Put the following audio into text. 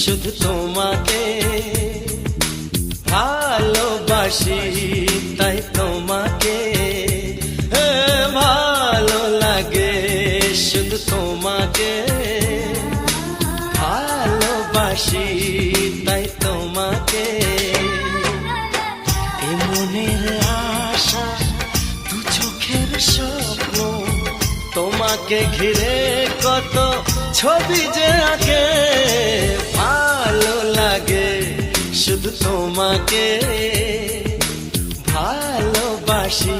শুধু তোমাকে ভালোবাসি, তাই তোমাকে ভালো লাগে, শুধু তোমাকে ভালোবাসি, তাই তোমাকে। এ মনের আশা, দু চোখের স্বপ্ন, তোমাকে ঘিরে কত ছবি যে আঁকে, ভালো লাগে, শুধু তোমাকে ভালোবাসি।